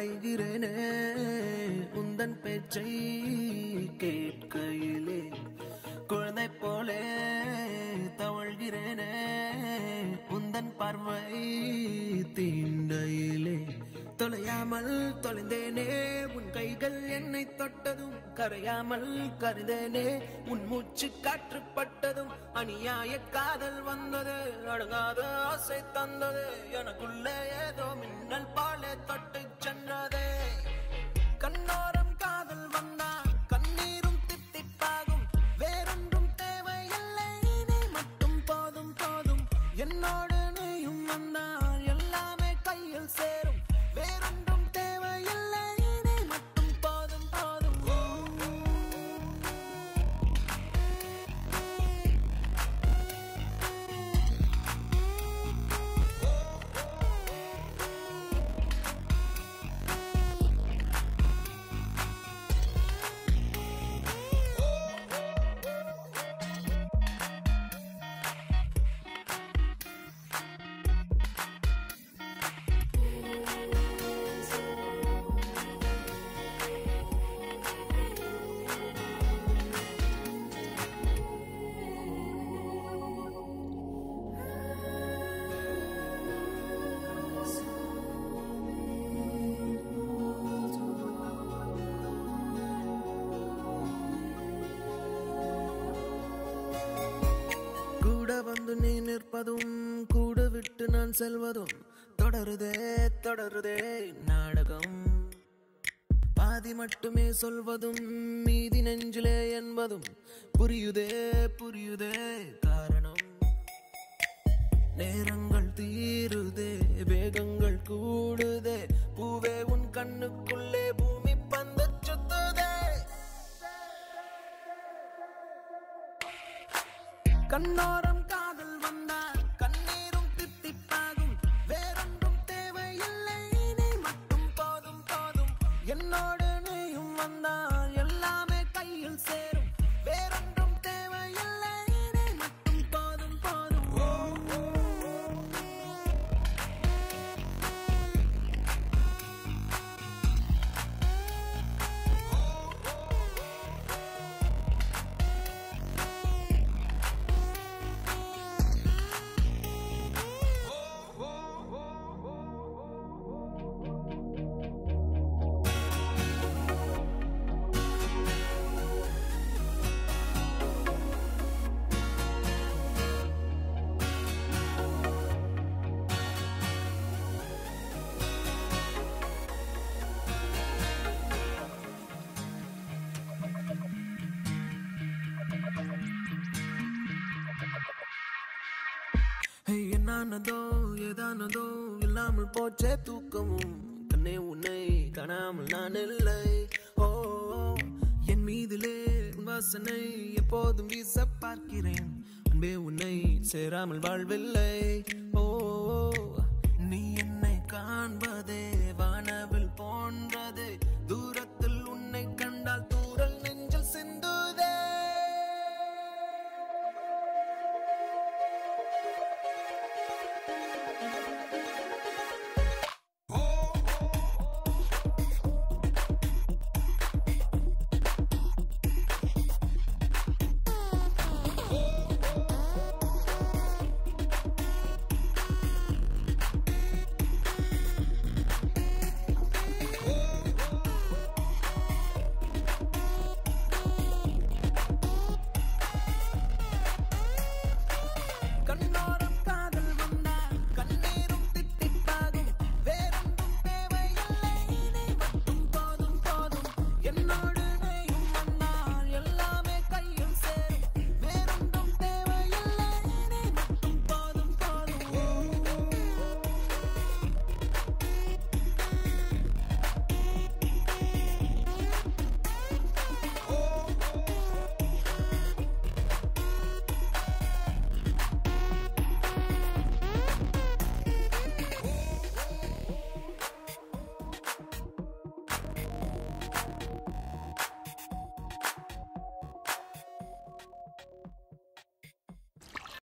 அலைகிறேனே உந்தன் பேச்சை கேட்கையிலே குழந்தை போலே தவழ்கிறேனே உந்தன் பார்வை தீண்டையிலே தொலையாமல் தொலைந்தேனே உன் கைகள் என்னை தொட்டதும் கரையாமல் கருதேனே உன் மூச்சு காற்றுப்பட்டதும் அநியாய காதல் வந்தது அடங்காத ஆசை தந்தது எனக்குள்ளே ஏதோ மின்னல் பாலே தொட்டு சென்றதே கண்ணோரம் காதல் வந்தா கண்ணீரும் தித்திப்பாகும் வேறொன்றும் தேவையில்லை நீ மட்டும் போதும் போதும் என்னோடு நீயும் வந்தால் எல்லாமே கையில் சேரும் வேறொன்றும் தேவையில்லை நீ மட்டும் போதும் போதும் வந்து நீ நிற்பதும் கூட விட்டு நான் செல்வதும் தொடருதே தொடருதே நாடகம் பாதி மட்டுமே சொல்வதும் மீதி நெஞ்சிலே என்பதும் புரியுதே புரியுதே காரணம் நேரங்கள் தீருதே வேகங்கள் கூடுதே பூவே உன் கண்ணுக்குள்ளே பூமி பந்து சுத்துதே கண்ணோரம் காதல் வந்தால் கண்ணீரும் தித்திப்பாகும் வேறொன்றும் தேவையில்லை நீ மட்டும் போதும் போதும் என்னோடு நீயும் வந்தால் எல்லாமே கையில் சேரும் வேறொன்றும் தேவையில்லை நீ மட்டும் போதும் போதும் என்னானதோ ஏதானதோ இல்லாமல் போச்சே தூக்கமும் கண்ணே உன்னை காணாமல் நான் இல்லை ஓ என் மீதிலே வாசனை எப்போதும் வீச பார்க்கிறேன் அன்பே உன்னை சேராமல் வாழ்வில்லை ஓ